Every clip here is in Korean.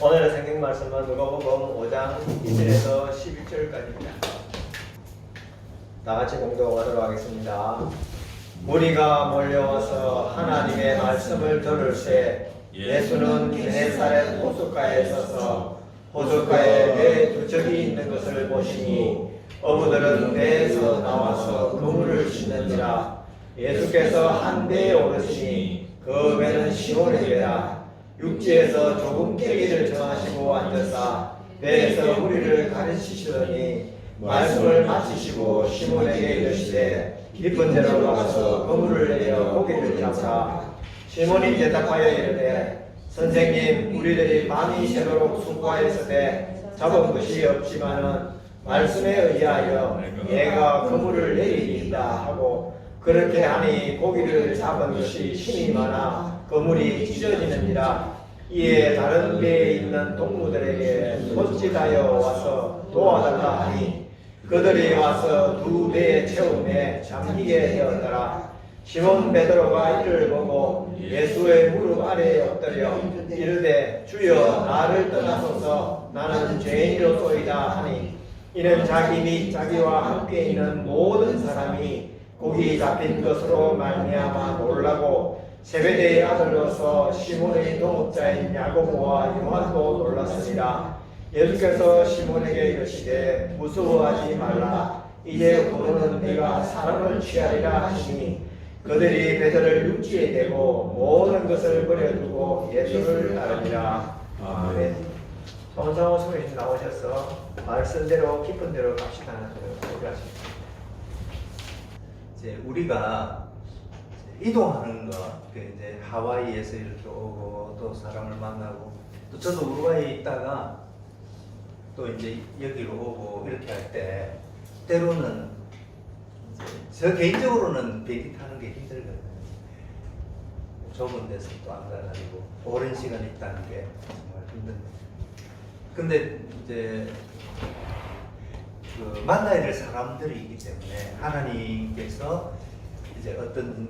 오늘의 성경 말씀은 누가복음 5장 1절에서 11절까지입니다. 다 같이 공독하도록 하겠습니다. 무리가 몰려와서 하나님의 말씀을 들을 때 예수는 게네사렛 호숫가에 서서 호숫가에 배 두 척이 있는 것을 보시니 어부들은 배에서 나와서 그물을 씻는지라. 예수께서 한 배에 오르시니 그 배는 시몬의 배라. 육지에서 조금 깨기를 정하시고 앉아서 배에서 무리를 가르치시더니 말씀을 마치시고 시몬에게 이르시되 깊은 데로 가서 그물을 내려 고기를 잡으라. 시몬이 대답하여 이르되 선생님, 우리들이 밤이 새도록 숙고하였으되 잡은 것이 없지만은 말씀에 의하여 얘가 그물을 내리리이다 하고 그렇게 하니 고기를 잡은 것이 힘이 많아 그물이 찢어지느니라. 이에 다른 배에 있는 동무들에게 손짓하여 와서 도와달라 하니 그들이 와서 두 배에 채움에 잠기게 되었더라. 시몬 베드로가 이를 보고 예수의 무릎 아래에 엎드려 이르되 주여 나를 떠나소서 나는 죄인이로소이다 하니 이는 자기 및 자기와 함께 있는 모든 사람이 고기 잡힌 것으로 말미암아 놀라고 세베대의 아들로서 시몬의 동업자인 야고보와 요한도 놀랐습니다. 예수께서 시몬에게 이르시되 무서워하지 말라. 이제 후로는 네가 사람을 취하리라 하시니 그들이 배들을 육지에 대고 모든 것을 버려두고 예수를 따르니라. 아멘. 손상호 성령님 나오셔서 말씀대로 깊은 데로 갑시다 하는 얘기하십니다. 이제 우리가 이동하는 것, 이제 하와이에서 이렇게 오고 또 사람을 만나고 또 저도 우루과이에 있다가 또 이제 여기로 오고 이렇게 할 때 때로는 저 개인적으로는 비행기 타는 게 힘들거든요. 좁은 데서 또 안 가가지고 오랜 시간 있다는 게 정말 힘듭니다. 근데 이제 그 만나야 될 사람들이 있기 때문에 하나님께서 이제 어떤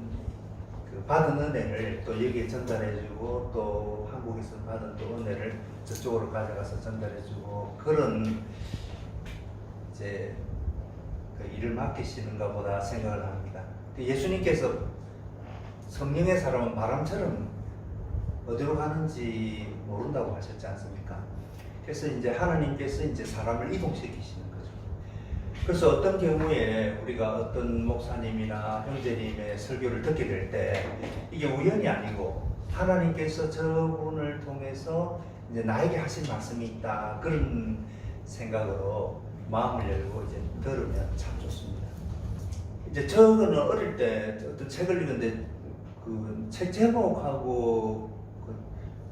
그 받은 은혜를 또 여기에 전달해주고 또 한국에서 받은 또 은혜를 저쪽으로 가져가서 전달해주고 그런 이제 그 일을 맡기시는가 보다 생각을 합니다. 예수님께서 성령의 사람은 바람처럼 어디로 가는지 모른다고 하셨지 않습니까? 그래서 이제 하나님께서 이제 사람을 이동시키시는 거죠. 그래서 어떤 경우에 우리가 어떤 목사님이나 형제님의 설교를 듣게 될 때 이게 우연이 아니고 하나님께서 저분을 통해서 이제 나에게 하신 말씀이 있다 그런 생각으로 마음을 열고 이제 들으면 참 좋습니다. 이제 저는 어릴 때 어떤 책을 읽었는데 그 책 제목하고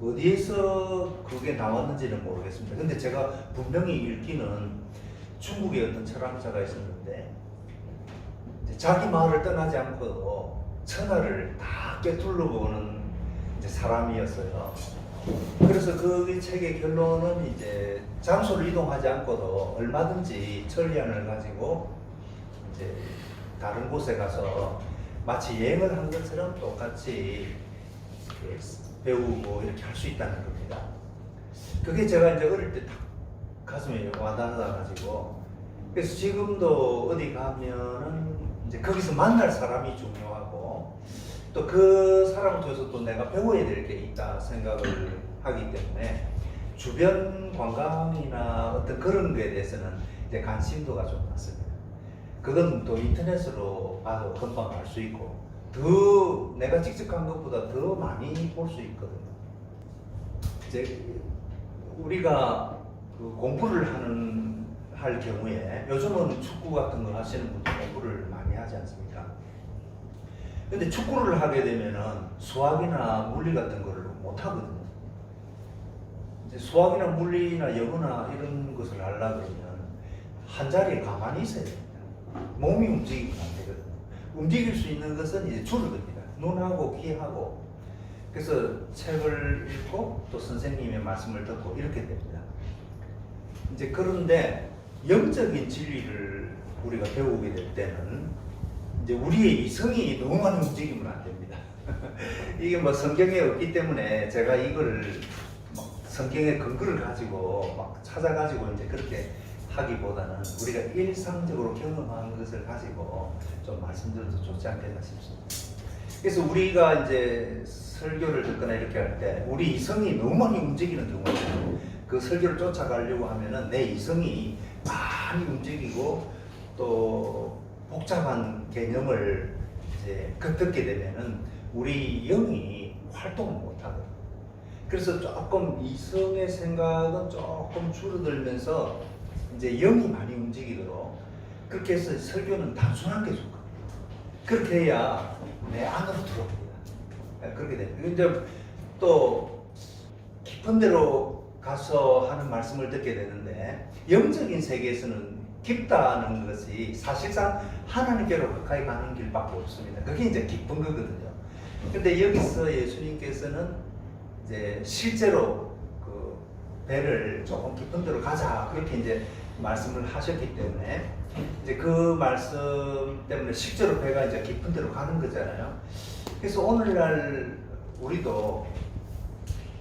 그 어디에서 그게 나왔는지는 모르겠습니다. 근데 제가 분명히 읽기는 중국의 어떤 철학자가 있었는데 자기 마을을 떠나지 않고 천하를 다 꿰뚫러 보는 이제 사람이었어요. 그래서 그 책의 결론은 이제 장소를 이동하지 않고도 얼마든지 천리안을 가지고 이제 다른 곳에 가서 마치 여행을 한 것처럼 똑같이 배우고 이렇게 할 수 있다는 겁니다. 그게 제가 이제 어릴 때 딱 가슴에 와닿아가지고 그래서 지금도 어디 가면은 이제 거기서 만날 사람이 중요하고 또 그 사람을 통해서 또 내가 배워야 될 게 있다 생각을 하기 때문에 주변 관광이나 어떤 그런 거에 대해서는 이제 관심도가 좀 많습니다. 그건 또 인터넷으로 봐도 금방 알 수 있고 더 내가 직접 간 것보다 더 많이 볼 수 있거든요. 이제 우리가 그 공부를 할 경우에 요즘은 축구 같은 거 하시는 분들 공부를 많이 하지 않습니까? 근데 축구를 하게 되면은 수학이나 물리 같은 거를 못 하거든요. 이제 수학이나 물리나 영어나 이런 것을 하려고 그러면 한 자리에 가만히 있어야 됩니다. 몸이 움직이면 안 되거든요. 움직일 수 있는 것은 이제 줄어듭니다. 눈하고 귀하고. 그래서 책을 읽고 또 선생님의 말씀을 듣고 이렇게 됩니다. 이제 그런데 영적인 진리를 우리가 배우게 될 때는 이제 우리의 이성이 너무 많이 움직이면 안 됩니다. 이게 뭐 성경에 없기 때문에 제가 이걸 성경의 근거를 가지고 막 찾아가지고 이제 그렇게 하기보다는 우리가 일상적으로 경험한 것을 가지고 좀 말씀드려도 좋지 않겠나 싶습니다. 그래서 우리가 이제 설교를 듣거나 이렇게 할 때 우리 이성이 너무 많이 움직이는 경우가 있어요. 그 설교를 쫓아가려고 하면은 내 이성이 많이 움직이고 또 복잡한 개념을 이제 듣게 되면은 우리 영이 활동을 못하거든요. 그래서 조금 이성의 생각은 조금 줄어들면서 이제 영이 많이 움직이도록 그렇게 해서 설교는 단순한 게 좋거든요. 그렇게 해야 내 안으로 들어옵니다. 그렇게 됩니다. 이제 또 깊은 데로 가서 하는 말씀을 듣게 되는데 영적인 세계에서는 깊다는 것이 사실상 하나님께로 가까이 가는 길밖에 없습니다. 그게 이제 깊은 거거든요. 근데 여기서 예수님께서는 이제 실제로 그 배를 조금 깊은 데로 가자 그렇게 이제 말씀을 하셨기 때문에 이제 그 말씀 때문에 실제로 배가 이제 깊은 데로 가는 거잖아요. 그래서 오늘날 우리도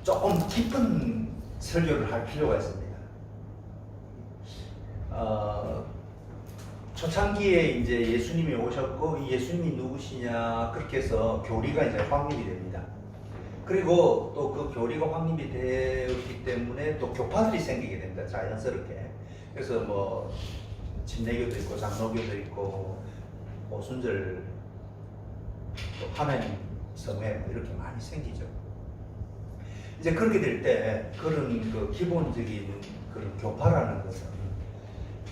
조금 깊은 설교를 할 필요가 있습니다. 초창기에 이제 예수님이 오셨고 이 예수님이 누구시냐 그렇게 해서 교리가 이제 확립이 됩니다. 그리고 또 그 교리가 확립이 되었기 때문에 또 교파들이 생기게 됩니다. 자연스럽게. 그래서 뭐 침례교도 있고 장로교도 있고 오순절 또 하나님 성회 이렇게 많이 생기죠. 이제 그렇게 될 때 그런 그 기본적인 그런 교파라는 것은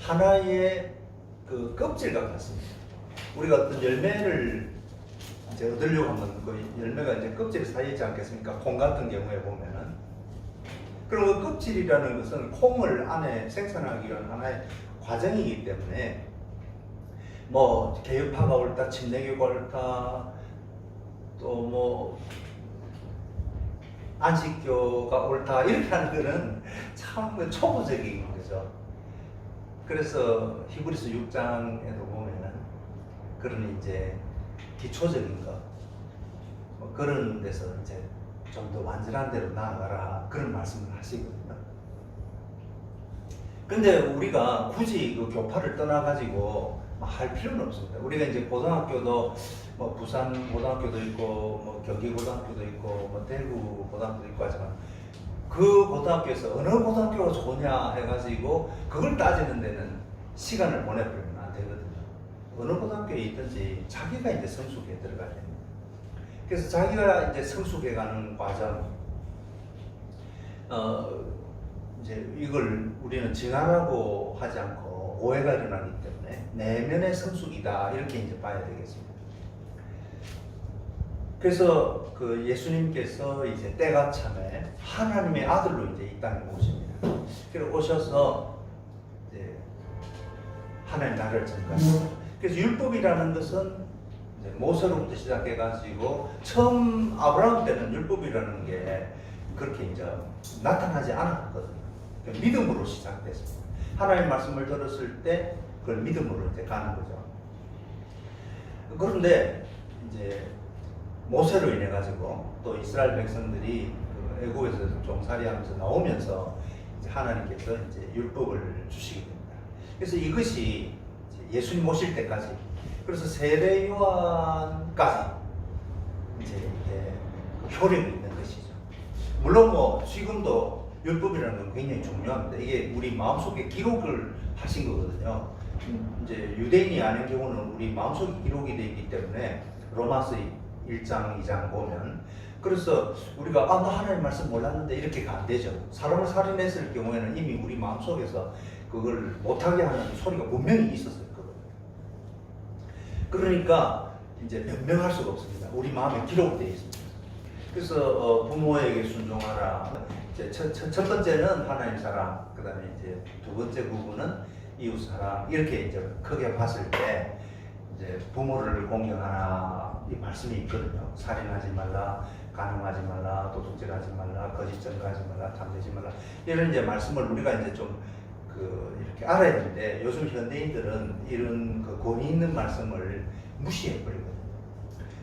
하나의 그 껍질과 같습니다. 우리가 어떤 열매를 이제 얻으려고 하면 그 열매가 이제 껍질 사이에 있지 않겠습니까? 콩 같은 경우에 보면은 그럼 그 껍질이라는 것은 콩을 안에 생산하기 위한 하나의 과정이기 때문에 뭐 개혁파가 옳다, 침례교가 옳다, 또 뭐 안식교가 옳다 이렇게 하는 거는 참 초보적인 거죠. 그래서 히브리서 6장에도 보면은 그런 이제 기초적인 것 뭐 그런 데서 이제 좀 더 완전한 대로 나아가라 그런 말씀을 하시거든요. 근데 우리가 굳이 그 교파를 떠나가지고 할 필요는 없습니다. 우리가 이제 고등학교도 뭐 부산 고등학교도 있고 뭐 경기 고등학교도 있고 뭐 대구 고등학교도 있고 하지만 그 고등학교에서 어느 고등학교가 좋으냐 해가지고 그걸 따지는 데는 시간을 보내버리면 안 되거든요. 어느 고등학교에 있든지 자기가 이제 성숙에 들어가야 됩니다. 그래서 자기가 이제 성숙해가는 과정, 이제 이걸 우리는 증언하고 하지 않고 오해가 일어나기 때문에 내면의 성숙이다 이렇게 이제 봐야 되겠습니다. 그래서 그 예수님께서 이제 때가 참에 하나님의 아들로 이제 이 땅에 오십니다. 그리고 오셔서 이제 하나님 나라를 전가하십니다. 그래서 율법이라는 것은 이제 모세로부터 시작해가지고 처음 아브라함 때는 율법이라는 게 그렇게 이제 나타나지 않았거든요. 믿음으로 시작됐습니다. 하나님 말씀을 들었을 때 그걸 믿음으로 이제 가는 거죠. 그런데 이제 모세로 인해 가지고 또 이스라엘 백성들이 그 애굽에서 종살이하면서 나오면서 이제 하나님께서 이제 율법을 주시게 됩니다. 그래서 이것이 예수님 오실 때까지 그래서 세례 요한까지 이제 이게 효력이 있는 것이죠. 물론 뭐 지금도 율법이라는 건 굉장히 중요합니다. 이게 우리 마음속에 기록을 하신 거거든요. 이제 유대인이 아닌 경우는 우리 마음속에 기록이 되어 있기 때문에 로마서 1장, 2장 보면 그래서 우리가 나 하나님 말씀 몰랐는데 이렇게가 안 되죠. 사람을 살인했을 경우에는 이미 우리 마음속에서 그걸 못하게 하는 소리가 분명히 있었을 거거든요. 그러니까 이제 변명할 수가 없습니다. 우리 마음에 기록되어 있습니다. 그래서 부모에게 순종하라. 이제 첫 번째는 하나님 사랑, 그 다음에 이제 두 번째 부분은 이웃 사랑 이렇게 이제 크게 봤을 때 이제 부모를 공경하라 이 말씀이 있거든요. 살인하지 말라, 간음하지 말라, 도둑질하지 말라, 거짓 증거하지 말라, 탐내지 말라 이런 이제 말씀을 우리가 이제 좀 이렇게 알아야 되는데 요즘 현대인들은 이런 그 권위 있는 말씀을 무시해 버리거든요.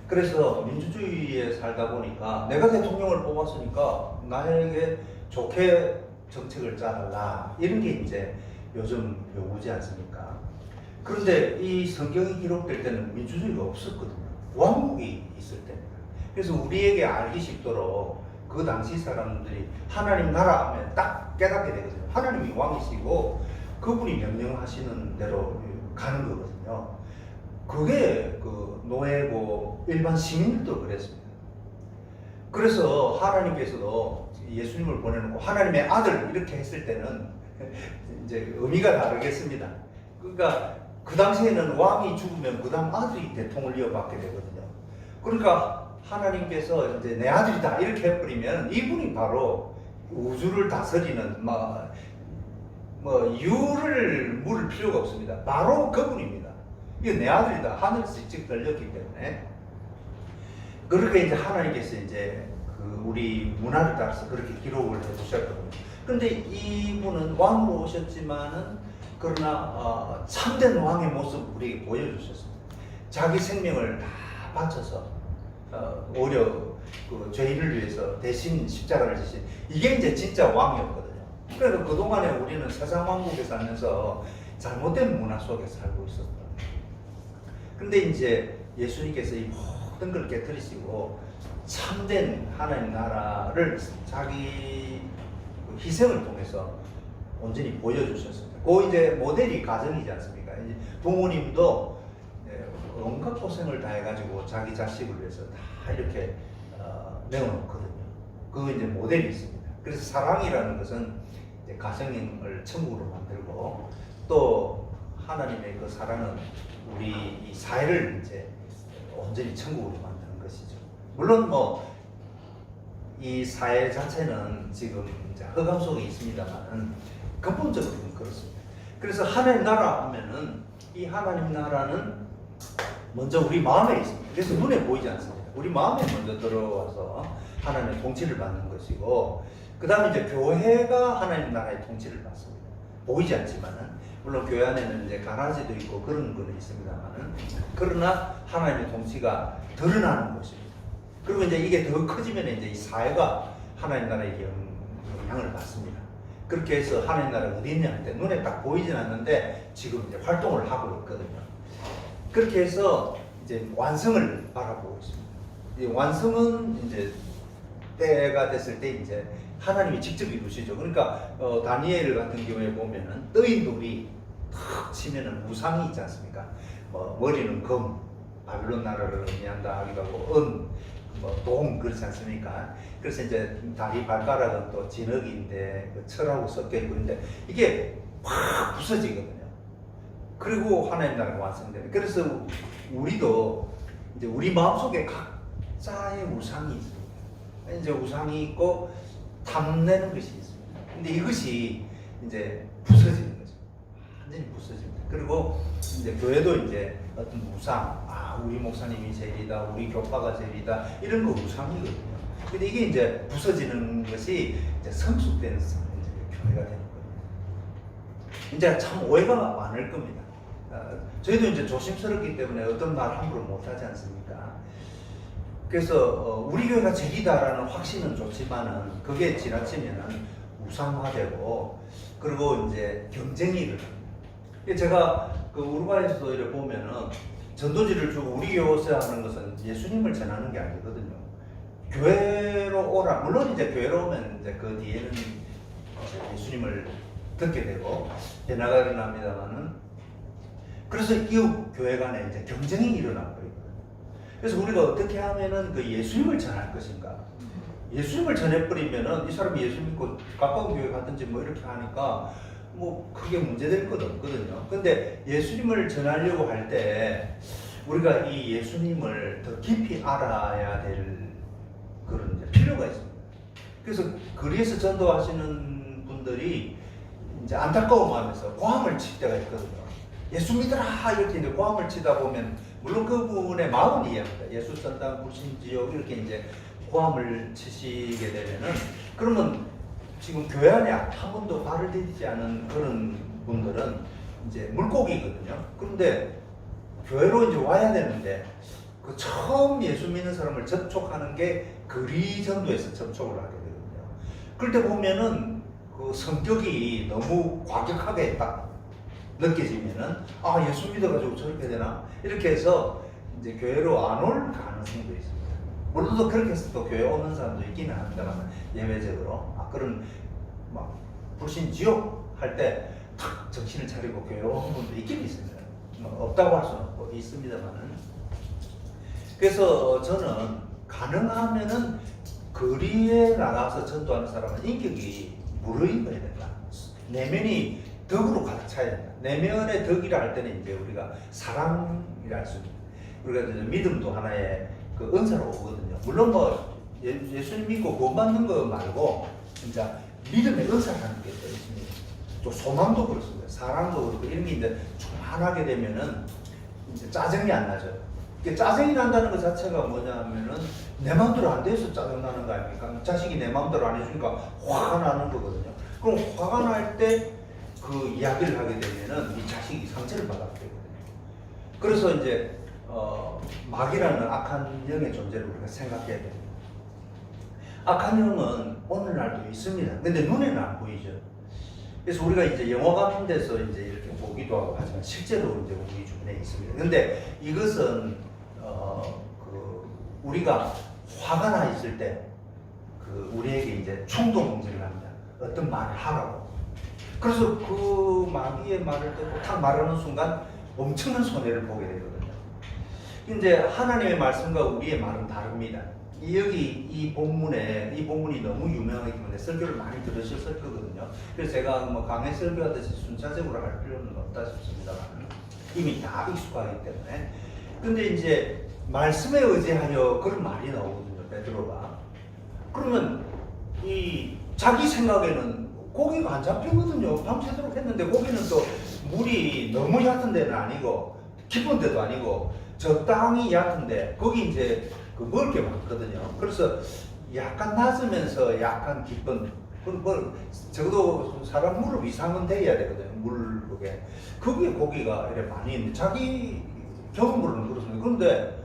그래서 민주주의에 살다 보니까 내가 대통령을 뽑았으니까 나에게 좋게 정책을 짜달라 이런 게 이제 요즘 요구지 않습니까? 그런데 이 성경이 기록될 때는 민주주의가 없었거든요. 왕국이 있을 때입니다. 그래서 우리에게 알기 쉽도록 그 당시 사람들이 하나님 나라 하면 딱 깨닫게 되거든요. 하나님이 왕이시고 그분이 명령하시는 대로 가는 거거든요. 그게 그 노예고 일반 시민들도 그랬습니다. 그래서 하나님께서도 예수님을 보내놓고 하나님의 아들 이렇게 했을 때는 이제 의미가 다르겠습니다. 그러니까 그 당시에는 왕이 죽으면 그 다음 아들이 대통을 이어받게 되거든요. 그러니까 하나님께서 이제 내 아들이다 이렇게 해버리면 이분이 바로 우주를 다스리는 뭐 이유를 물을 필요가 없습니다. 바로 그분입니다. 이게 내 아들이다. 하늘에서 직접 들렸기 때문에. 그렇게 이제 하나님께서 이제 그 우리 문화를 따라서 그렇게 기록을 해주셨거든요. 그런데 이분은 왕으로 오셨지만은 그러나 참된 왕의 모습 우리에게 보여주셨습니다. 자기 생명을 다 바쳐서 오히려 그 죄인을 위해서 대신 십자가를 지신 이게 이제 진짜 왕이었거든요. 그래서 그동안에 우리는 세상 왕국에 살면서 잘못된 문화 속에 살고 있었다. 근데 이제 예수님께서 이 모든 걸 깨뜨리시고 참된 하나님 나라를 자기 희생을 통해서 온전히 보여주셨습니다. 그 이제 모델이 가정이지 않습니까? 이제 부모님도 온갖 고생을 다 해가지고 자기 자식을 위해서 다 이렇게 내어놓거든요. 그 이제 모델이 있습니다. 그래서 사랑이라는 것은 이제 가정을 천국으로 만들고 또 하나님의 그 사랑은 우리 이 사회를 이제 온전히 천국으로 만드는 것이죠. 물론 뭐 이 사회 자체는 지금 이제 흑암 속에 있습니다만 근본적으로는 그렇습니다. 그래서 하나님 나라 하면은 이 하나님 나라는 먼저 우리 마음에 있습니다. 그래서 눈에 보이지 않습니다. 우리 마음에 먼저 들어와서 하나님의 통치를 받는 것이고, 그 다음에 이제 교회가 하나님 나라의 통치를 받습니다. 보이지 않지만은, 물론 교회 안에는 이제 가라지도 있고 그런 거는 있습니다만은, 그러나 하나님의 통치가 드러나는 것입니다. 그리고 이제 이게 더 커지면 이제 이 사회가 하나님 나라의 영향을 받습니다. 그렇게 해서 하나님 나라가 어디 있냐는데 눈에 딱 보이진 않는데 지금 이제 활동을 하고 있거든요. 그렇게 해서 이제 완성을 바라보고 있습니다. 이 완성은 이제 때가 됐을 때 이제 하나님이 직접 이루시죠. 그러니까 다니엘 같은 경우에 보면은 떠인 돌이 탁 치면은 우상이 있지 않습니까? 뭐 머리는 금, 바빌론 나라를 의미한다 하기도 하고 동 그렇지 않습니까? 그래서 이제 다리 발가락은 또 진흙인데 철하고 섞여 있고 있는데 이게 확 부서지거든요. 그리고 하나님 나라가 완성됩니다. 그래서 우리도 이제 우리 마음속에 각자의 우상이 있습니다. 이제 우상이 있고 탐내는 것이 있습니다. 근데 이것이 이제 부서지는 거죠. 완전히 부서집니다. 그리고 이제 교회도 이제 어떤 우상, 우리 목사님이 제일이다, 우리 교파가 제일이다, 이런 거 우상이거든요. 근데 이게 이제 부서지는 것이 이제 성숙된 이제 교회가 되는 거예요. 이제 참 오해가 많을 겁니다. 저희도 이제 조심스럽기 때문에 어떤 말 함부로 못 하지 않습니까? 그래서 우리 교회가 제일이다라는 확신은 좋지만은 그게 지나치면은 우상화되고 그리고 이제 경쟁이 일어납니다. 제가 그 우루과이에서도 이렇게 보면은 전도지를 주고 우리 교회 오세요 하는 것은 예수님을 전하는 게 아니거든요. 교회로 오라. 물론 이제 교회로 오면 이제 그 뒤에는 예수님을 듣게 되고 변화가 일어납니다만은 그래서 이웃 교회 간에 이제 경쟁이 일어나고 있거든요. 그래서 우리가 어떻게 하면은 그 예수님을 전할 것인가? 예수님을 전해버리면은 이 사람이 예수 믿고 가까운 교회 갔든지 뭐 이렇게 하니까 뭐 크게 문제될 것 없거든요. 근데 예수님을 전하려고 할 때 우리가 이 예수님을 더 깊이 알아야 될 그런 이제 필요가 있습니다. 그래서 거리에서 전도하시는 분들이 이제 안타까운 마음에서 고함을 칠 때가 있거든요. 예수 믿으라 이렇게 이제 고함을 치다 보면 물론 그분의 마음은 이해합니다. 예수 선당 불신지옥 이렇게 이제 고함을 치시게 되면은 그러면 지금 교회 안에 한 번도 발을 디디지 않은 그런 분들은 이제 물고기거든요. 그런데 교회로 이제 와야 되는데 그 처음 예수 믿는 사람을 접촉하는 게 거리 전도에서 접촉을 하게 되거든요. 그럴 때 보면은 그 성격이 너무 과격하게 딱 느껴지면은 아 예수 믿어가지고 저렇게 되나 이렇게 해서 이제 교회로 안 올 가능성도 있습니다. 물론 또 그렇게 해서 또 교회 오는 사람도 있기는 합니다만 예외적으로 그런 막 불신지옥 할 때 탁 정신을 차리고 교회 오는 분도 있긴 있습니다. 없다고 할 수는 없고 있습니다만은. 그래서 저는 가능하면은 거리에 나가서 전도하는 사람은 인격이 무르익어야 된다. 내면이 덕으로 가득 차야 된다. 내면의 덕이라 할 때는 이제 우리가 사랑이라 할 수 있는 우리가 이제 믿음도 하나의 그 은사로 오거든요. 물론 뭐 예수님 믿고 구원받는 거 말고 진짜 믿음의 은사라는 게 또 있습니다. 또 소망도 그렇습니다. 사랑도 그렇고 이런 게 이제 충만하게 되면은 이제 짜증이 안 나죠. 짜증이 난다는 것 자체가 뭐냐면은 내 마음대로 안 돼서 짜증 나는 거 아닙니까? 자식이 내 마음대로 안 해주니까 화가 나는 거거든요. 그럼 화가 날 때 그 이야기를 하게 되면은 이 자식이 상처를 받게 되거든요. 그래서 이제 마귀라는 악한 영의 존재를 우리가 생각해야 됩니다. 악한 영은 오늘날도 있습니다. 근데 눈에는 안 보이죠. 그래서 우리가 이제 영화 같은 데서 이제 이렇게 보기도 하고 하지만 실제로 이제 우리 주변에 있습니다. 근데 이것은 우리가 화가 나 있을 때 우리에게 이제 충동 공세를 합니다. 어떤 말을 하라고. 그래서 그 마귀의 말을 듣고 탁 말하는 순간 엄청난 손해를 보게 되거든요. 이제 하나님의 말씀과 우리의 말은 다릅니다. 여기 이 본문이 너무 유명하기 때문에 설교를 많이 들으셨을 거거든요. 그래서 제가 뭐 강의 설교하듯이 순차적으로 할 필요는 없다 싶습니다만 이미 다 익숙하기 때문에. 근데 이제 말씀에 의지하여 그런 말이 나오거든요. 베드로가. 그러면 이 자기 생각에는 고기가 안 잡히거든요. 밤새도록 했는데 고기는 또 물이 너무 얕은 데는 아니고 깊은 데도 아니고 적당히 얕은데 거기 이제 먹을 게 많거든요. 그래서 약간 낮으면서 약간 깊은 적어도 사람 무릎 이상은 돼야 되거든요. 물속에 거기에 고기가 이렇게 많이 있는데 자기 경험으로는 그렇습니다. 그런데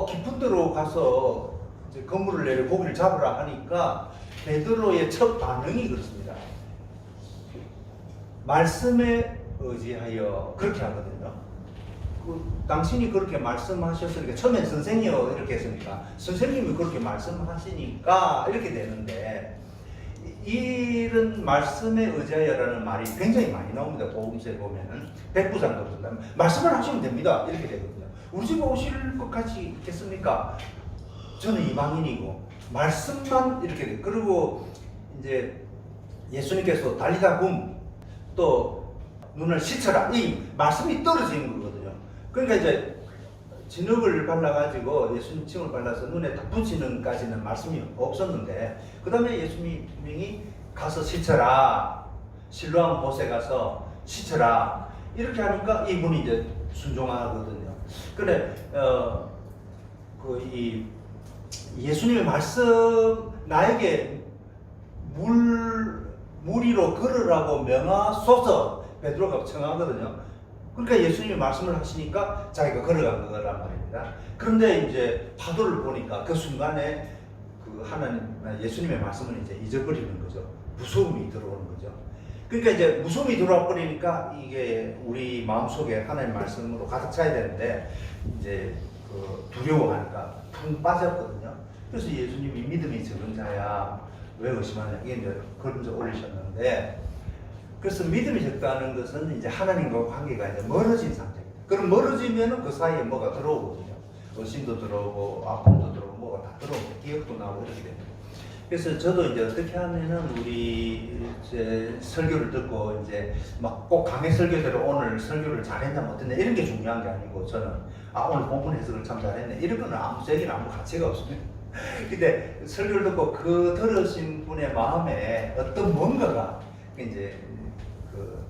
깊은 데로 가서 이제 그물을 내려 고기를 잡으라 하니까 베드로의 첫 반응이 그렇습니다. 말씀에 의지하여 그렇게 하거든요. 당신이 그렇게 말씀하셨으니까 처음엔 선생이요 이렇게 했으니까 선생님이 그렇게 말씀하시니까 이렇게 되는데 이런 말씀에 의지하여라는 말이 굉장히 많이 나옵니다. 복음서에 보면은 백부장도 그런다면 말씀을 하시면 됩니다 이렇게 되거든요. 우리 집에 오실 것까지 있겠습니까? 저는 이방인이고 말씀만 이렇게 돼. 그리고 이제 예수님께서 달리다 굼 또 눈을 씻어라 이 말씀이 떨어지는 거거든요. 그러니까 이제 진흙을 발라가지고 예수님 침을 발라서 눈에 딱 붙이는까지는 말씀이 없었는데 그 다음에 예수님이 가서 씻어라 실로암 못에 가서 씻어라 이렇게 하니까 이분이 이제 순종하거든요. 그래 이 예수님의 말씀 나에게 무리로 걸으라고 명하소서 베드로가 청하거든요. 그러니까 예수님이 말씀을 하시니까 자기가 걸어간 거란 말입니다. 그런데 이제 파도를 보니까 그 순간에 그 예수님의 말씀을 이제 잊어버리는 거죠. 무서움이 들어오는 거죠. 그러니까 이제 무서움이 들어와 버리니까 이게 우리 마음속에 하나님의 말씀으로 가득 차야 되는데 이제 두려워하니까 푹 빠졌거든요. 그래서 예수님이 믿음이 적은 자야 왜 의심하냐 이게 이제 걸음져 올리셨는데 그래서 믿음이 적다는 것은 이제 하나님과 관계가 이제 멀어진 상태입니다. 그럼 멀어지면은 그 사이에 뭐가 들어오거든요. 의심도 들어오고 아픔도 들어오고 뭐가 다 들어오고 기억도 나오고 이렇게 됩니다. 그래서 저도 이제 어떻게 하면은 우리 이제 설교를 듣고 이제 막 꼭 강의 설교대로 오늘 설교를 잘했냐 못했냐 이런 게 중요한 게 아니고 저는 오늘 본문 해석을 참 잘했네 이런 거는 저에게는 아무 가치가 없습니다. 근데 설교를 듣고 그 들으신 분의 마음에 어떤 뭔가가 이제 그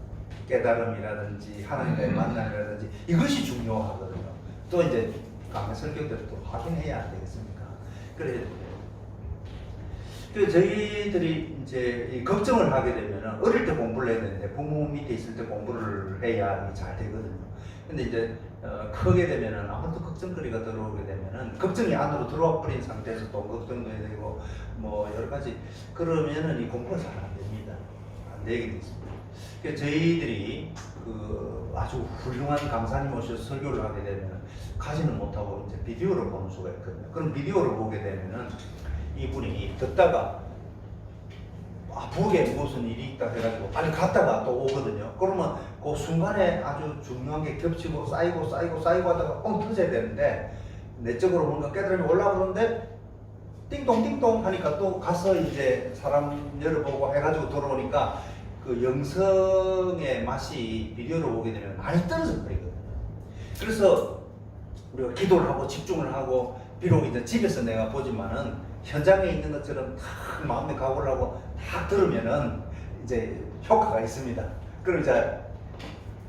깨달음이라든지 하나님과의 만남이라든지 이것이 중요하거든요. 또 이제 강의 설교대로 또 확인해야 안 되겠습니까? 그래서 저희들이 이제 걱정을 하게 되면 어릴 때 공부를 해야 되는데 부모 밑에 있을 때 공부를 해야 잘 되거든요. 근데 이제 크게 되면은 아무래도 걱정거리가 들어오게 되면은 걱정이 안으로 들어와 버린 상태에서 또 걱정도 해야 되고 뭐 여러 가지 그러면은 이 공부가 잘 안 됩니다. 안 되게 돼 있습니다. 그래서 저희들이 그 아주 훌륭한 강사님 오셔서 설교를 하게 되면은 가지는 못하고 이제 비디오를 보는 수가 있거든요. 그럼 비디오를 보게 되면은 이분이 듣다가 부엌에 무슨 일이 있다 해가지고 빨리 갔다가 또 오거든요. 그러면 그 순간에 아주 중요한 게 겹치고 쌓이고 하다가 뻥 터져야 되는데 내적으로 뭔가 깨달음이 올라오는데 띵동띵동 하니까 또 가서 이제 사람 열어보고 해가지고 돌아오니까 그 영성의 맛이 비디오를 보게 되면 많이 떨어져 버리거든요. 그래서 우리가 기도를 하고 집중을 하고 비록 이제 집에서 내가 보지만은 현장에 있는 것처럼 딱 마음의 각오를 하고 딱 들으면은 이제 효과가 있습니다. 그리고 이제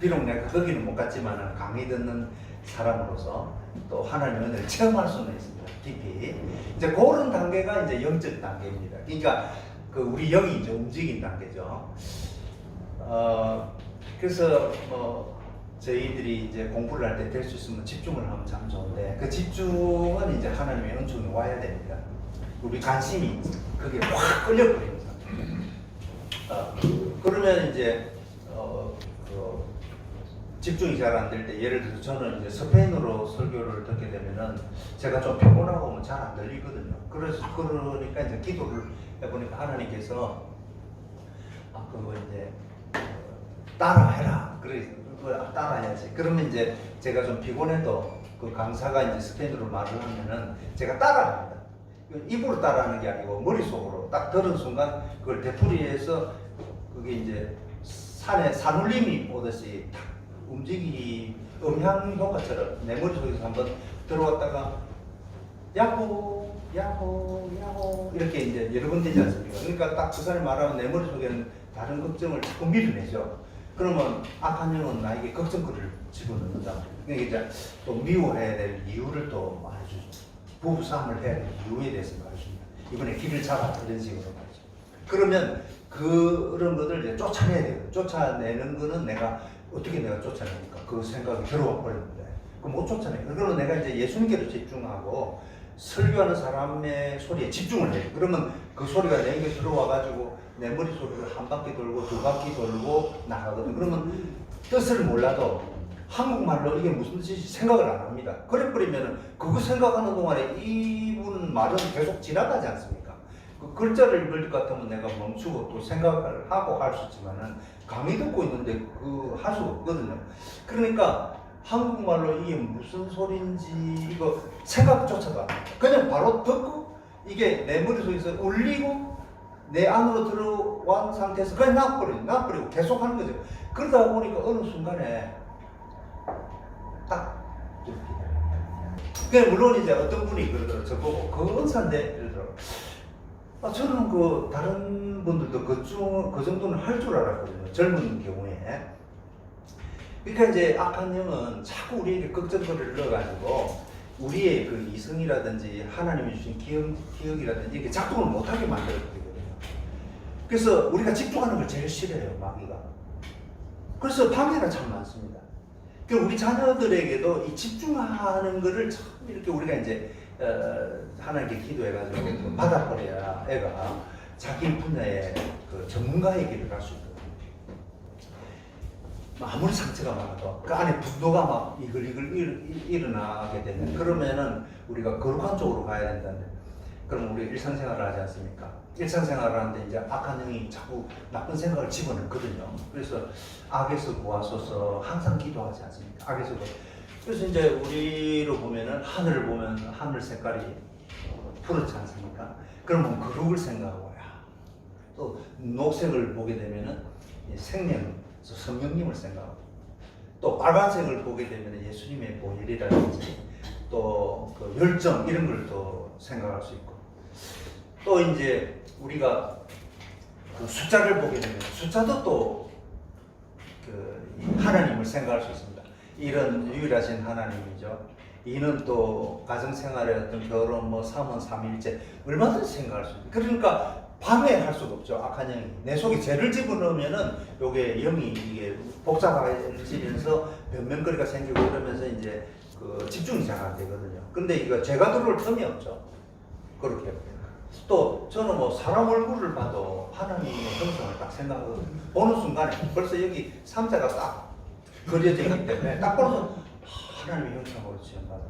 비록 내가 거기는 못 갔지만은 강의 듣는 사람으로서 또 하나님의 은혜를 체험할 수는 있습니다. 깊이. 이제 그런 단계가 이제 영적 단계입니다. 그러니까 그 우리 영이 이제 움직인 단계죠. 그래서 저희들이 이제 공부를 할 때 될 수 있으면 집중을 하면 참 좋은데 그 집중은 이제 하나님의 은총이 와야 됩니다. 우리 관심이 그게 확 끌려버리는 상태. 그러면 이제 집중이 잘 안 될 때 예를 들어서 저는 이제 스페인어로 설교를 듣게 되면은 제가 좀 피곤하고 잘 안 들리거든요. 그러니까 이제 기도를 해보니까 하나님께서 그거 이제 따라해라. 그래 그거 따라해야지. 그러면 이제 제가 좀 피곤해도 그 강사가 이제 스페인어로 말을 하면은 제가 따라합니다. 입으로 따라하는 게 아니고 머릿속으로 딱 들은 순간 그걸 되풀이해서 그게 이제 산울림이 오듯이 탁 음향 효과처럼 내 머릿속에서 한번 들어왔다가 야호 이렇게 이제 여러 번 되지 않습니까? 그러니까 딱 그 사람이 말하면 내 머릿속에는 다른 걱정을 자꾸 밀어내죠. 그러면 악한 영은 나에게 걱정거리를 집어넣는다. 그러니까 이제 또 미워해야 될 이유를 또 말해주죠. 부부싸움을 해야 될 이유에 대해서 말해줍니다. 이번에 길을 잡아 이런 식으로 말이죠. 그러면 그런 것들 이제 쫓아내야 돼요. 쫓아내는 거는 내가 어떻게 내가 쫓아냅니까? 그 생각이 들어와 버리는데 그럼 못 쫓아내요. 그러면 내가 이제 예수님께로 집중하고 설교하는 사람의 소리에 집중을 해요. 그러면 그 소리가 내게 들어와 가지고 내 머릿속으로 한 바퀴 돌고 두 바퀴 돌고 나가거든. 그러면 뜻을 몰라도 한국말로 이게 무슨 뜻인지 생각을 안 합니다. 그래 버리면은 그거 생각하는 동안에 이분 말은 계속 지나가지 않습니까? 그 글자를 읽을 것 같으면 내가 멈추고 또 생각을 하고 할 수 있지만은 강의 듣고 있는데 그 할 수가 없거든요. 그러니까 한국말로 이게 무슨 소리인지 이거 생각조차도 안 합니다. 그냥 바로 듣고 이게 내 머릿속에서 울리고 내 안으로 들어온 상태에서 그냥 놔버리고 계속 하는 거죠. 그러다 보니까 어느 순간에 딱 이렇게. 그냥 물론 이제 어떤 분이 그러더라고요. 저보고 그 은사인데 이러더라고요. 저는 그 다른 분들도 그 정도는 할 줄 알았거든요. 젊은 경우에. 그러니까 이제 악한 영은 자꾸 우리에게 걱정거리를 넣어가지고 우리의 그 이성이라든지 하나님이 주신 기억이라든지 이렇게 작동을 못하게 만들어버리거든요. 그래서 우리가 집중하는 걸 제일 싫어해요, 마귀가. 그래서 방해가 참 많습니다. 그러니까 우리 자녀들에게도 이 집중하는 거를 참 이렇게 우리가 이제 하나님께 기도해가지고 받아버려야 애가 자기 분야의 그 전문가의 길을 갈 수 있거든요. 아무리 상처가 많아도 그 안에 분노가 막 일어나게 되면 그러면은 우리가 거룩한 쪽으로 가야 된다는데 그럼 우리 일상생활을 하지 않습니까? 일상생활을 하는데 이제 악한 영이 자꾸 나쁜 생각을 집어넣거든요. 그래서 악에서 구하소서 항상 기도하지 않습니까? 악에서 그래서 이제 우리로 보면은 하늘을 보면 하늘 색깔이 푸르지 않습니까? 그러면 거룩을 생각하고 또 녹색을 보게 되면은 생명 성령님을 생각하고 또 빨간색을 보게 되면 예수님의 보혈이라든지 또 그 열정 이런 걸 또 생각할 수 있고 또 이제 우리가 그 숫자를 보게 되면 숫자도 또 그 하나님을 생각할 수 있습니다. 이런 유일하신 하나님이죠. 이는 또 가정생활의 어떤 결혼, 삼원, 삼일째 얼마든지 생각할 수 있습니다. 그러니까 방해할 수가 없죠. 악한 영이 내 속에 죄를 집어넣으면은 요게 영이 이게 복잡해지면서 변명거리가 생기고 이러면서 이제 그 집중이 잘 안 되거든요. 근데 이거 죄가 들어올 틈이 없죠. 그렇게 또 저는 뭐 사람 얼굴을 봐도 하나님의 형상을 딱 생각하거든요. 보는 순간에 벌써 여기 삼자가 딱 그려져 있기 때문에 딱 보면 하나님의 형상으로 지음받아.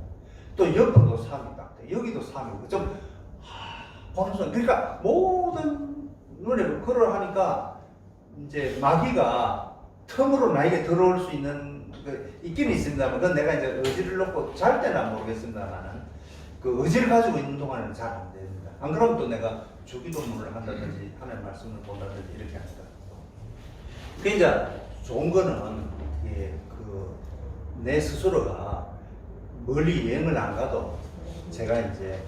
또 옆으로도 삼이 딱 돼. 여기도 삼이고 좀 보는 순간 그러니까 모든 눈에 그걸 하니까 이제 마귀가 틈으로 나에게 들어올 수 있는 그 있기는 있습니다만 그건 내가 이제 의지를 놓고 잘 때는 모르겠습니다만은 그 의지를 가지고 있는 동안은 잘 안 됩니다. 안 그러면 또 내가 주기도문을 한다든지 하나님 말씀을 본다든지 이렇게 합니다. 그 이제 좋은 거는 내 스스로가 멀리 여행을 안 가도 제가 이제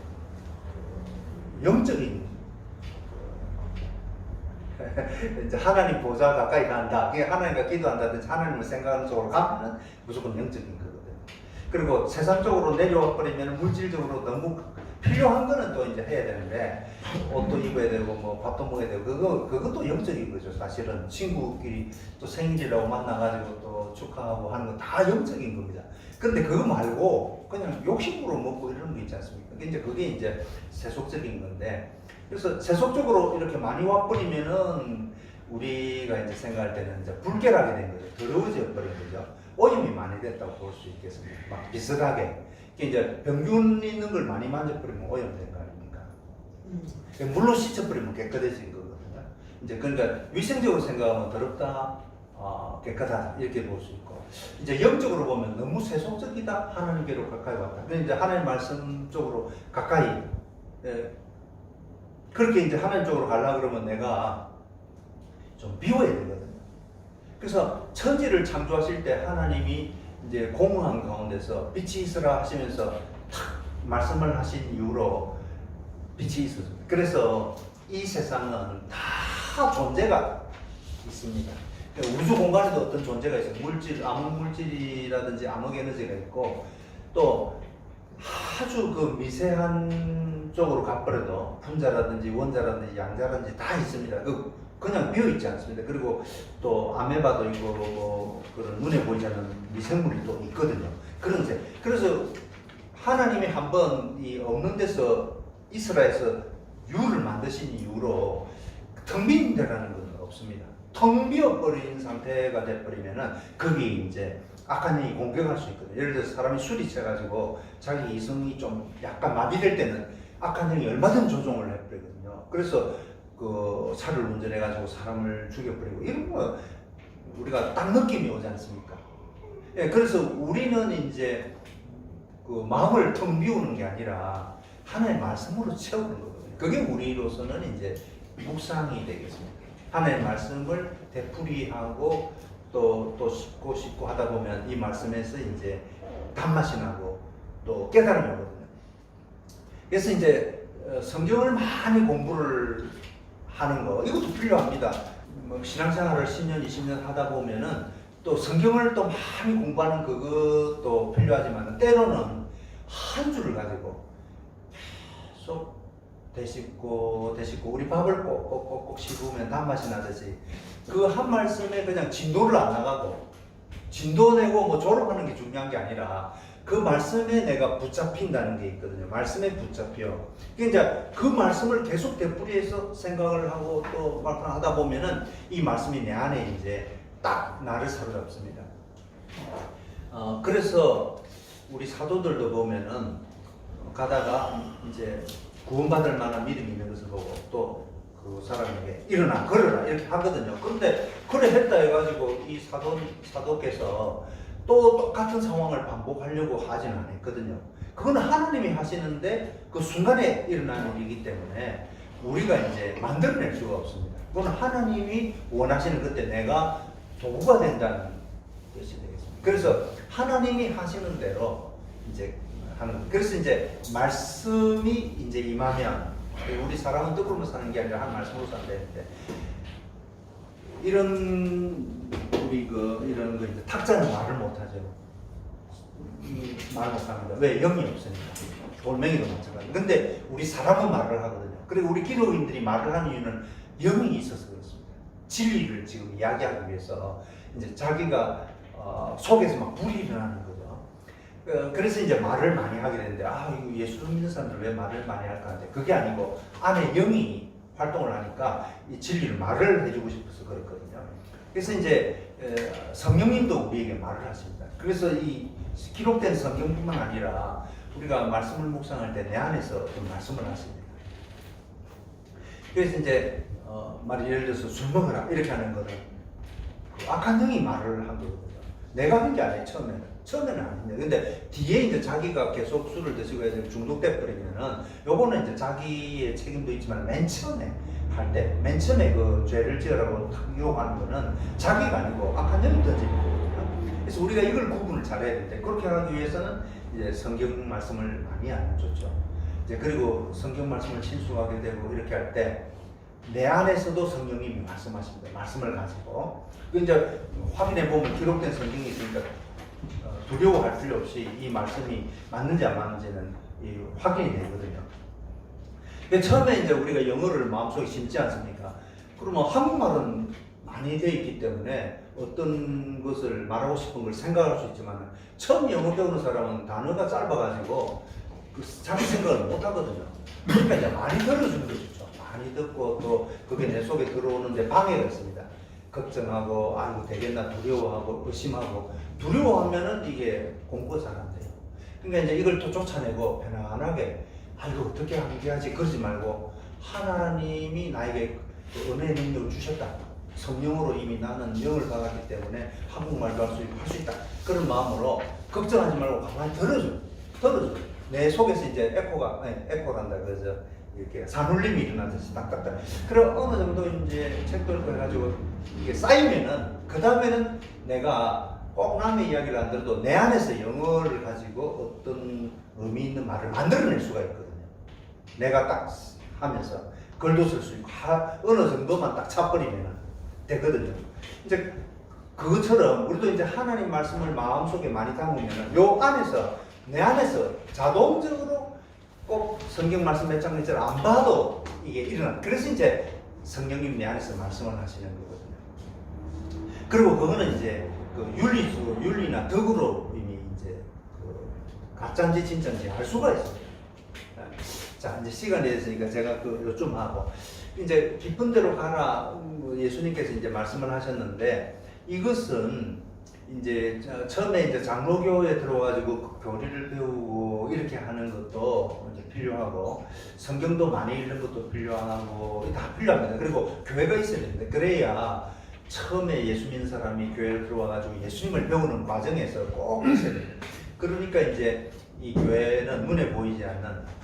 영적인 이제 하나님 보좌 가까이 간다. 그게 하나님과 기도한다든지 하나님을 생각하는 쪽으로 가면은 무조건 영적인 거거든요. 그리고 세상적으로 내려와 버리면 물질적으로 너무 필요한 거는 또 이제 해야 되는데 옷도 입어야 되고 뭐 밥도 먹어야 되고 그것도 영적인 거죠. 사실은 친구끼리 또 생일이라고 만나가지고 또 축하하고 하는 거 다 영적인 겁니다. 근데 그거 말고 그냥 욕심으로 먹고 이런 거 있지 않습니까? 그게 이제 세속적인 건데 그래서 세속적으로 이렇게 많이 와버리면은 우리가 이제 생각할 때는 이제 불결하게 된 거죠. 더러워져 버린 거죠. 오염이 많이 됐다고 볼 수 있겠습니다. 막 비슷하게. 이제 병균 있는 걸 많이 만져버리면 오염된 거 아닙니까? 물로 씻어버리면 깨끗해진 거거든요. 이제 그러니까 위생적으로 생각하면 더럽다, 깨끗하다 이렇게 볼 수 있고 이제 영적으로 보면 너무 세속적이다, 하나님께로 가까이 왔다. 근데 이제 하나님 말씀 쪽으로 가까이 그렇게 이제 하나님 쪽으로 가려고 그러면 내가 좀 비워야 되거든요. 그래서 천지를 창조하실 때 하나님이 이제 공허한 가운데서 빛이 있으라 하시면서 탁 말씀을 하신 이후로 빛이 있었습니다. 그래서 이 세상은 다 존재가 있습니다. 우주 공간에도 어떤 존재가 있어요. 물질, 암흑 물질이라든지 암흑 에너지가 있고 또 아주 그 미세한 쪽으로 가버려도 분자라든지 원자라든지 양자라든지 다 있습니다. 그냥 비어 있지 않습니다. 그리고 또 아메바도 있고 뭐 그런 눈에 보이지 않는 미생물이 또 있거든요. 그런 세. 그래서 하나님이 한번 이 없는 데서 이스라엘에서 유를 만드신 이후로 텅 빈 데라는 건 없습니다. 텅 비어버린 상태가 돼버리면은 거기 이제 악한 영이 공격할 수 있거든요. 예를 들어서 사람이 술이 취해가지고 자기 이성이 좀 약간 마비될 때는 악한 영이 얼마든 조종을 해버리거든요. 그래서 그 차를 운전해가지고 사람을 죽여버리고 이런 거 우리가 딱 느낌이 오지 않습니까? 예, 그래서 우리는 이제 그 마음을 텅 비우는 게 아니라 하나님의 말씀으로 채우는 거거든요. 그게 우리로서는 이제 묵상이 되겠습니다. 하나님의 말씀을 되풀이하고 또 씹고 하다 보면 이 말씀에서 이제 단맛이 나고 또 깨달음이 오거든요. 그래서 이제 성경을 많이 공부를 하는 거 이것도 필요합니다. 뭐 신앙생활을 10년, 20년 하다 보면은 또 성경을 또 많이 공부하는 그것도 필요하지만 때로는 한 줄을 가지고 계속 되씹고 우리 밥을 꼭꼭꼭 씹으면 단맛이 나듯이 그 한 말씀에 그냥 진도를 안 나가고 진도 내고 뭐 졸업하는 게 중요한 게 아니라 그 말씀에 내가 붙잡힌다는 게 있거든요. 말씀에 붙잡혀. 그러니까 그 말씀을 계속 되풀이해서 생각을 하고 또 말씀하다 보면은 이 말씀이 내 안에 이제 딱 나를 사로잡습니다. 그래서 우리 사도들도 보면은 가다가 이제 구원받을 만한 믿음이 있는 것을 보고 또 그 사람에게 일어나 걸어라 이렇게 하거든요. 그런데 그래 했다 해가지고 이 사도께서 또 똑같은 상황을 반복하려고 하지는 않았거든요. 그건 하나님이 하시는데 그 순간에 일어나는 일이기 때문에 우리가 이제 만들어낼 수가 없습니다. 그건 하나님이 원하시는 그때 내가 도구가 된다는 것이 되겠습니다. 그래서 하나님이 하시는 대로 이제 하는. 그래서 이제 말씀이 이제 임하면 우리 사람은 떡으로만 사는 게 아니라 한 말씀으로 산다는데 이런 우리 이런 거 이제 탁자는 말을 못하죠. 말 못합니다. 왜? 영이 없으니까. 돌멩이도 마찬가지. 근데 우리 사람은 말을 하거든요. 그리고 우리 기독인들이 말을 하는 이유는 영이 있어서 그렇습니다. 진리를 지금 이야기하기 위해서 이제 자기가 속에서 막 불이 일어나는 거죠. 그래서 이제 말을 많이 하게 되는데 이거 예수를 믿는 사람들 왜 말을 많이 할까 하는데 그게 아니고 안에 영이 활동을 하니까 이 진리를 말을 해주고 싶어서 그렇거든요. 그래서 이제 성령님도 우리에게 말을 하십니다. 그래서 이 기록된 성경뿐만 아니라 우리가 말씀을 묵상할 때 내 안에서 어떤 말씀을 하십니다. 그래서 이제 예를 들어서 술 먹어라 이렇게 하는 거는 그 악한 영이 말을 한 거거든요. 내가 한 게 아니에요. 처음에는 아닌데 근데 뒤에 이제 자기가 계속 술을 드시고 해서 중독돼 버리면은 요거는 이제 자기의 책임도 있지만 맨 처음에 맨 처음에 그 죄를 지으라고 유혹하는 거는 자기가 아니고 악한 영이 던지는 거거든요. 그래서 우리가 이걸 구분을 잘해야 되는데 그렇게 하기 위해서는 이제 성경 말씀을 많이 알려줬죠. 이제 그리고 성경 말씀을 친숙하게 되고 이렇게 할 때 내 안에서도 성령님이 말씀하십니다. 말씀을 가지고 이제 확인해 보면 기록된 성경이 있으니까 두려워할 필요 없이 이 말씀이 맞는지 안 맞는지는 확인이 되거든요. 근데 처음에 이제 우리가 영어를 마음속에 심지 않습니까? 그러면 한국말은 많이 되어 있기 때문에 어떤 것을 말하고 싶은 걸 생각할 수 있지만 처음 영어 배우는 사람은 단어가 짧아가지고 자기 생각을 못 하거든요. 그러니까 이제 많이 들어주는 것이죠. 많이 듣고 또 그게 내 속에 들어오는데 방해가 있습니다. 걱정하고 이거 되겠나 두려워하고 의심하고 두려워하면은 이게 공부가 잘 안 돼요. 그러니까 이제 이걸 또 쫓아내고 편안하게 이거 어떻게 하지 그러지 말고 하나님이 나에게 그 은혜의 능력을 주셨다. 성령으로 이미 나는 영을 받았기 때문에 한국말도 할 수 있고 할 수 있다. 그런 마음으로 걱정하지 말고 가만히 들어줘. 내 속에서 이제 에코란다 그러죠. 이렇게 산울림이 일어나듯이 딱딱딱. 그럼 어느 정도 이제 책도 읽고 해가지고 이게 쌓이면은 그 다음에는 내가 꼭 남의 이야기를 안 들어도 내 안에서 영어를 가지고 어떤 의미 있는 말을 만들어낼 수가 있거든요. 내가 딱 하면서 글도 쓸 수 있고 어느 정도만 딱 차버리면 되거든요. 이제 그것처럼 우리도 이제 하나님 말씀을 마음속에 많이 담으면 요 안에서 내 안에서 자동적으로 꼭 성경 말씀 몇 장 몇 절 안 봐도 이게 일어나. 그래서 이제 성령님 내 안에서 말씀을 하시는 거거든요. 그리고 그거는 이제 그 윤리나 덕으로 이미 이제 그 가짜인지 진짜인지 알 수가 있어요. 자, 이제 시간이 됐으니까 제가 요좀 하고 이제 깊은 데로 가라 예수님께서 이제 말씀을 하셨는데 이것은 이제 처음에 이제 장로교에 들어가지고 교리를 배우고 이렇게 하는 것도 이제 필요하고 성경도 많이 읽는 것도 필요하고 다 필요합니다. 그리고 교회가 있어야 됩니다. 그래야 처음에 예수 믿는 사람이 교회를 들어와가지고 예수님을 배우는 과정에서 꼭 있어야 됩니다. 그러니까 이제 이 교회는 눈에 보이지 않는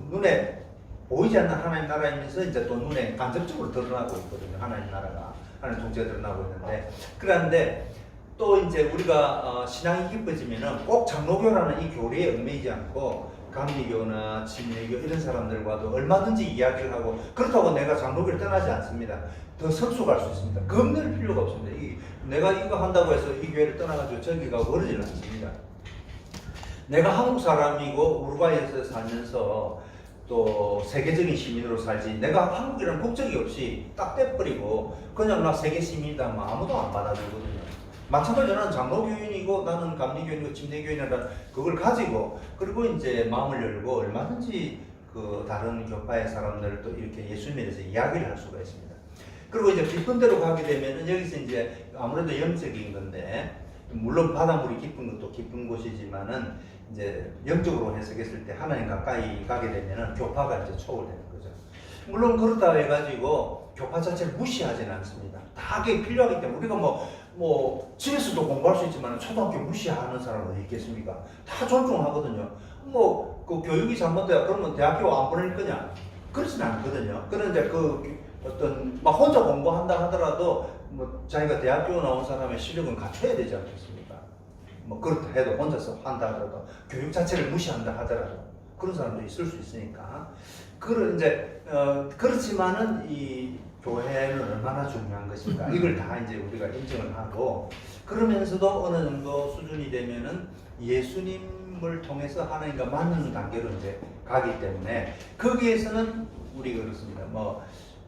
눈에 보이지 않는 하나님 나라이면서 이제 또 눈에 간접적으로 드러나고 있거든요. 하나님 나라가 하나님 통치가 드러나고 있는데 그런데 또 이제 우리가 신앙이 깊어지면은 꼭 장로교라는 이 교리에 얽매이지 않고 감리교나 침례교 이런 사람들과도 얼마든지 이야기를 하고 그렇다고 내가 장로교를 떠나지 않습니다. 더 성숙할 수 있습니다. 겁낼 필요가 없습니다. 내가 이거 한다고 해서 이 교회를 떠나가지고 저기 가고 그러지는 않습니다. 내가 한국 사람이고 우루과이에서 살면서 또 세계적인 시민으로 살지 내가 한국이라는 국적이 없이 딱 떼버리고 그냥 나 세계 시민이다 하면 아무도 안 받아주거든요. 마찬가지로 나는 장로교인이고 나는 감리교인이고 침례교인이라는 그걸 가지고 그리고 이제 마음을 열고 얼마든지 그 다른 교파의 사람들도 이렇게 예수님에 대해서 이야기를 할 수가 있습니다. 그리고 이제 깊은 데로 가게 되면은 여기서 이제 아무래도 영적인 건데 물론 바닷물이 깊은 것도 깊은 곳이지만은 이제 영적으로 해석했을 때 하나님 가까이 가게 되면은 교파가 이제 초월되는 거죠. 물론 그렇다 해가지고 교파 자체를 무시하지는 않습니다. 다 그게 필요하기 때문에 우리가 뭐 집에서도 공부할 수 있지만 초등학교 무시하는 사람은 어디 있겠습니까? 다 존중하거든요. 그 교육이 잘못돼야 그러면 대학교 안 보낼 거냐? 그렇지는 않거든요. 그런데 어떤 막 혼자 공부한다 하더라도 자기가 대학교 나온 사람의 실력은 갖춰야 되지 않겠습니까? 그렇다 해도 혼자서 한다 하더라도 교육 자체를 무시한다 하더라도 그런 사람도 있을 수 있으니까 그렇지만은 이 교회는 얼마나 중요한 것인가 이걸 다 이제 우리가 인정을 하고 그러면서도 어느 정도 수준이 되면은 예수님을 통해서 하나님과 만나는 단계로 이제 가기 때문에 거기에서는 우리가 그렇습니다.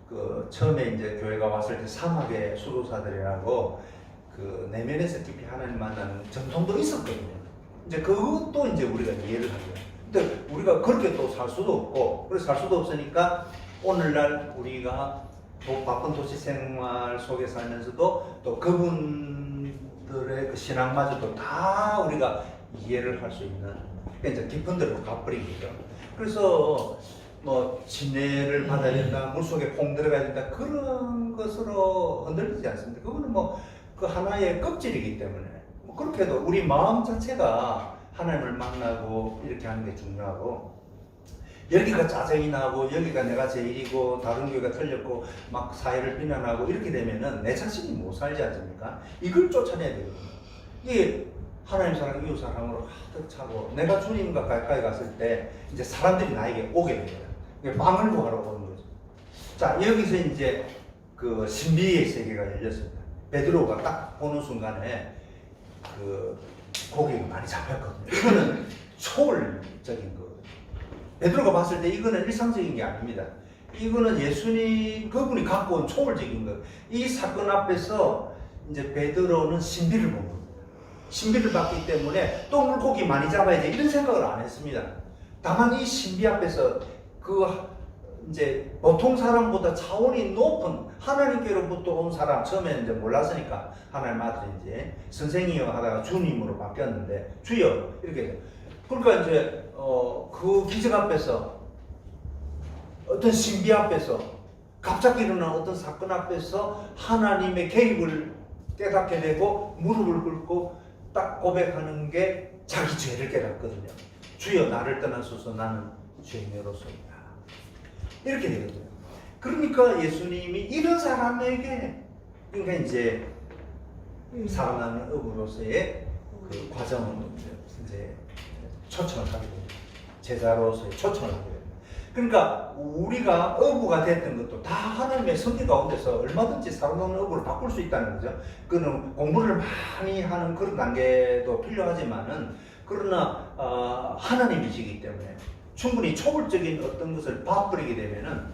그 처음에 이제 교회가 왔을 때 사막의 수도사들이라고 그 내면에서 깊이 하나님 만나는 전통도 있었거든요. 이제 그것도 이제 우리가 이해를 하죠. 근데 우리가 그렇게 또 살 수도 없고, 그래서 살 수도 없으니까 오늘날 우리가 바쁜 도시 생활 속에 살면서도 또 그분들의 그 신앙마저도 다 우리가 이해를 할 수 있는, 그러니까 이제 깊은 데로 가버리겠죠. 그래서 진해를 받아야 된다, 물속에 퐁 들어가야 된다, 그런 것으로 흔들리지 않습니다. 그거는 그 하나의 껍질이기 때문에 그렇게 해도 우리 마음 자체가 하나님을 만나고 이렇게 하는 게 중요하고, 여기가 짜증이 나고 여기가 내가 제일이고 다른 교회가 틀렸고 막 사회를 비난하고 이렇게 되면은 내 자신이 못 살지 않습니까? 이걸 쫓아내야 되거든요. 이게 하나님 사랑, 이웃 사랑으로 가득 차고 내가 주님과 가까이 갔을 때 이제 사람들이 나에게 오게 됩니다. 빵을 구하러 오는 거죠. 자, 여기서 이제 그 신비의 세계가 열렸습니다. 베드로가 딱 보는 순간에 그 고기가 많이 잡혔거든요. 이거는 초월적인 거거든요. 베드로가 봤을 때 이거는 일상적인 게 아닙니다. 이거는 예수님 그분이 갖고 온 초월적인 것. 이 사건 앞에서 이제 베드로는 신비를 본 겁니다. 신비를 봤기 때문에 또 물고기 많이 잡아야지 이런 생각을 안 했습니다. 다만 이 신비 앞에서 이제 보통 사람보다 차원이 높은 하나님께로부터 온 사람, 처음에 이제 몰랐으니까 하나님 아들이 이제 선생이여 하다가 주님으로 바뀌었는데 주여 이렇게. 그러니까 이제 그 기적 앞에서, 어떤 신비 앞에서, 갑자기 일어난 어떤 사건 앞에서 하나님의 개입을 깨닫게 되고 무릎을 꿇고 딱 고백하는 게 자기 죄를 깨닫거든요. 주여 나를 떠나소서 나는 죄인으로소이다. 이렇게 되거든요. 그러니까 예수님이 이런 사람에게, 그러니까 이제 살아나는 업으로서의 그 과정을 이제 초청을 하게 됩니다. 제자로서의 초청을 하게 됩니다. 그러니까 우리가 어부가 됐던 것도 다 하나님의 섭리 가운데서 얼마든지 살아나는 어부를 바꿀 수 있다는 거죠. 그는 공부를 많이 하는 그런 단계도 필요하지만은, 그러나 하나님이시기 때문에 충분히 초월적인 어떤 것을 봐버리게 되면은,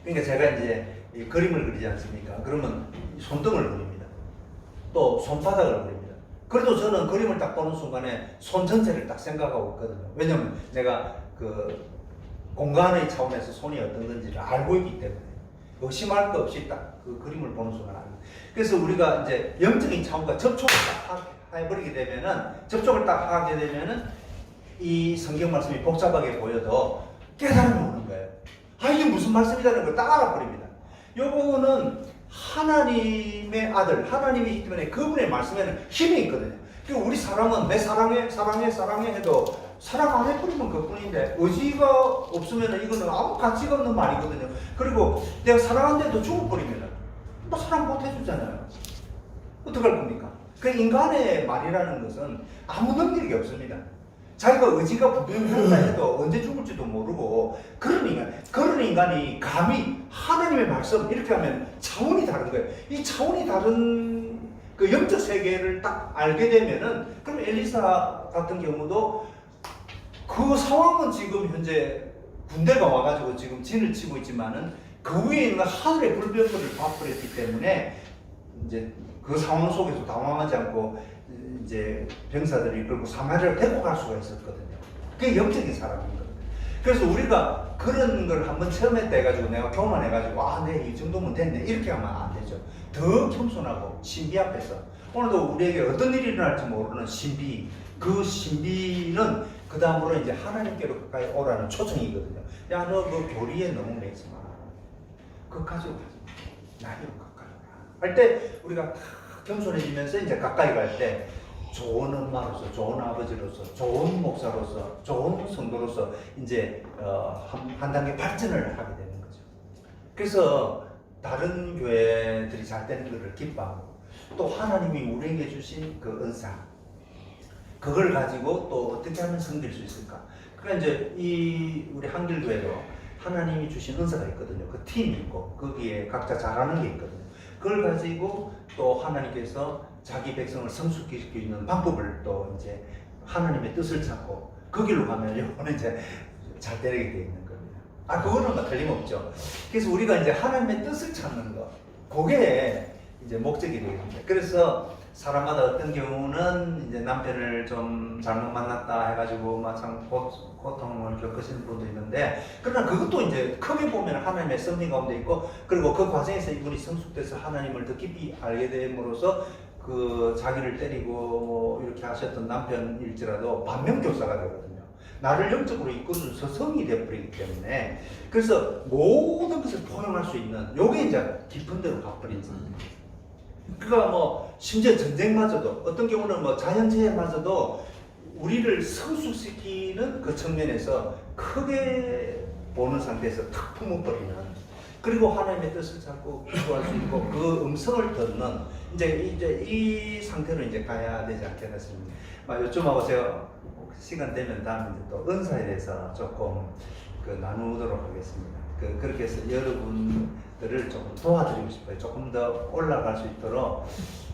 그러니까 제가 이제 이 그림을 그리지 않습니까? 그러면 손등을 그립니다. 또 손바닥을 그립니다. 그래도 저는 그림을 딱 보는 순간에 손 전체를 딱 생각하고 있거든요. 왜냐면 내가 그 공간의 차원에서 손이 어떤 건지를 알고 있기 때문에 의심할 거 없이 딱 그 그림을 보는 순간 압니다. 그래서 우리가 이제 영적인 차원과 접촉을 딱 해버리게 되면은, 접촉을 딱 하게 되면은 이 성경 말씀이 복잡하게 보여도 깨달음이 오는 거예요. 이게 무슨 말씀이라는 걸 딱 알아버립니다. 요거는 하나님의 아들, 하나님이기 때문에 그분의 말씀에는 힘이 있거든요. 그리고 우리 사람은 내 사랑해, 사랑해, 사랑해 해도 사랑 안 해버리면 그뿐인데, 의지가 없으면 이거는 아무 가치가 없는 말이거든요. 그리고 내가 사랑한데도 죽어버리면 사랑 못 해주잖아요. 어떡할 겁니까? 그 인간의 말이라는 것은 아무 능력이 없습니다. 자기가 의지가 부동산다 해도 언제 죽을지도 모르고, 그런 인간이 감히 하나님의 말씀 이렇게 하면 차원이 다른 거예요. 이 차원이 다른 그 영적 세계를 딱 알게 되면은, 그럼 엘리사 같은 경우도 그 상황은 지금 현재 군대가 와가지고 지금 진을 치고 있지만은 그 위에 있는 하늘의 불병거를 봐버렸기 때문에 이제 그 상황 속에서 당황하지 않고 이제 병사들이 이끌고 사마리아를 데리고 갈 수가 있었거든요. 그게 영적인 사람이거든요. 그래서 우리가 그런 걸 한번 체험했다 해가지고 내가 교만해가지고 네, 이 정도면 됐네 이렇게 하면 안 되죠. 더 겸손하고 신비 앞에서, 오늘도 우리에게 어떤 일이 일어날지 모르는 신비, 그 신비는 그 다음으로 이제 하나님께로 가까이 오라는 초청이거든요. 야, 너 그 교리에 너무 매지 마. 그거 가지고 나에게로 가까이 오라 할 때 우리가 다 겸손해지면서 이제 가까이 갈 때 좋은 엄마로서, 좋은 아버지로서, 좋은 목사로서, 좋은 성도로서 이제 한 단계 발전을 하게 되는 거죠. 그래서 다른 교회들이 잘 되는 것을 기뻐하고, 또 하나님이 우리에게 주신 그 은사, 그걸 가지고 또 어떻게 하면 성될 수 있을까? 그러니까 이제 우리 한길교회도 하나님이 주신 은사가 있거든요. 그 팀이 있고 거기에 각자 잘하는 게 있거든요. 그걸 가지고 또 하나님께서 자기 백성을 성숙시킬 수 있는 방법을 또 이제 하나님의 뜻을 찾고 그 길로 가면 요거는 이제 잘 되게 돼 있는 겁니다. 그거는 뭐 틀림없죠. 그래서 우리가 이제 하나님의 뜻을 찾는 거, 그게 이제 목적이 되겠습니다. 그래서 사람마다 어떤 경우는 이제 남편을 좀 잘못 만났다 해가지고 막참 고통을 겪으시는 분도 있는데, 그러나 그것도 이제 크게 보면 하나님의 섭리 가운데 있고, 그리고 그 과정에서 이분이 성숙돼서 하나님을 더 깊이 알게 됨으로써 그 자기를 때리고 뭐 이렇게 하셨던 남편일지라도 반면교사가 되거든요. 나를 영적으로 이끄는 서성이 되어버리기 때문에, 그래서 모든 것을 포용할 수 있는 요게 이제 깊은 데로 가버리지. 그러니까 뭐 심지어 전쟁마저도 어떤 경우는 뭐 자연재해마저도 우리를 성숙시키는 그 측면에서 크게 보는 상태에서 탁 품어버리는, 그리고 하나님의 뜻을 찾고 기도할 수 있고 그 음성을 듣는 이제 이 상태로 이제 가야 되지 않겠나 싶습니다. 요즘하고 제가 시간 되면 다음에 또 은사에 대해서 조금 나누도록 하겠습니다. 그렇게 해서 여러분들을 조금 도와드리고 싶어요. 조금 더 올라갈 수 있도록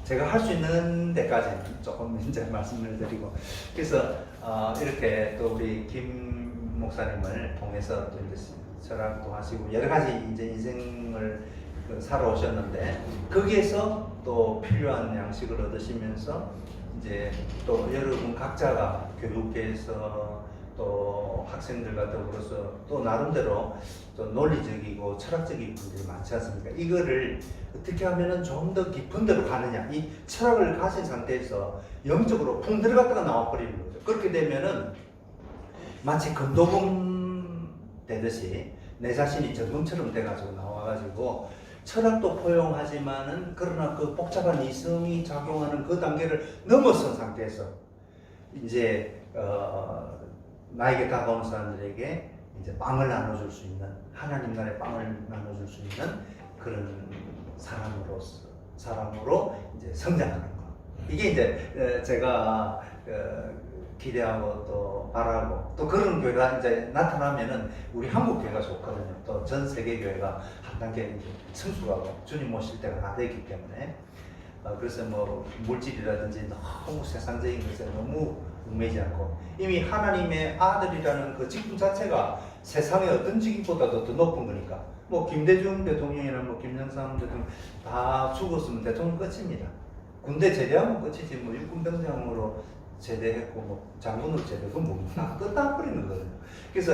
제가 할 수 있는 데까지는 조금 이제 말씀을 드리고, 그래서 이렇게 또 우리 김 목사님을 통해서 또 이제 철학도 하시고 여러 가지 이제 인생을 살아오셨는데, 거기에서 또 필요한 양식을 얻으시면서 이제 또 여러분 각자가 교육계에서 또 학생들과 더불어서 또 나름대로 또 논리적이고 철학적인 분들이 많지 않습니까? 이거를 어떻게 하면은 좀 더 깊은 데로 가느냐, 이 철학을 가진 상태에서 영적으로 풍 들어갔다가 나와버리는 거죠. 그렇게 되면은 마치 금도금 되듯이 내 자신이 전금처럼 돼가지고 나와가지고 철학도 포용하지만은 그러나 그 복잡한 이성이 작용하는 그 단계를 넘어선 상태에서 이제 나에게 다가오는 사람들에게 이제 빵을 나눠줄 수 있는, 하나님 나라의 빵을 나눠줄 수 있는 그런 사람으로 이제 성장하는 거. 이게 이제 제가 기대하고 또 바라고 또 그런 교회가 이제 나타나면은 우리 한국 교회가 좋거든요. 또 전 세계 교회가 한 단계 이제 성숙하고 주님 모실 때가 다 되기 때문에 그래서 뭐 물질이라든지 너무 세상적인 것에 너무 얽매이지 않고 이미 하나님의 아들이라는 그 직분 자체가 세상의 어떤 직위보다도 더 높은 거니까, 뭐 김대중 대통령이나 뭐 김영삼 대통령 다 죽었으면 대통령 끝입니다. 군대 제대하면 끝이지, 뭐 육군병장으로 제대했고 뭐 장군으로 제대고 뭐 끝나버리는 거거든요. 그래서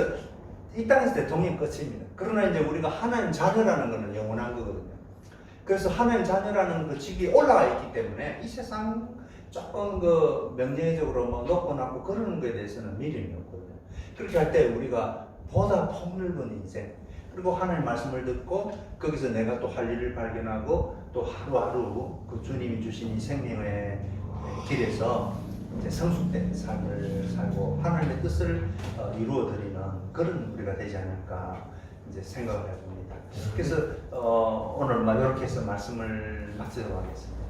이 땅에서 대통령이 끝입니다. 그러나 이제 우리가 하나님 자녀라는 거는 영원한 거거든요. 그래서 하나님 자녀라는 그 직위에 올라가 있기 때문에 이 세상 조금 명제적으로 뭐 높고 낮고 그러는 거에 대해서는 미련이 없거든요. 그렇게 할 때 우리가 보다 폭넓은 인생, 그리고 하나님 말씀을 듣고 거기서 내가 또 할 일을 발견하고 또 하루하루 그 주님이 주신 이 생명의 길에서 이제 성숙된 삶을 살고 하나님의 뜻을 이루어드리는 그런 우리가 되지 않을까 이제 생각을 해봅니다. 그래서 오늘 이렇게 해서 말씀을 마치도록 하겠습니다.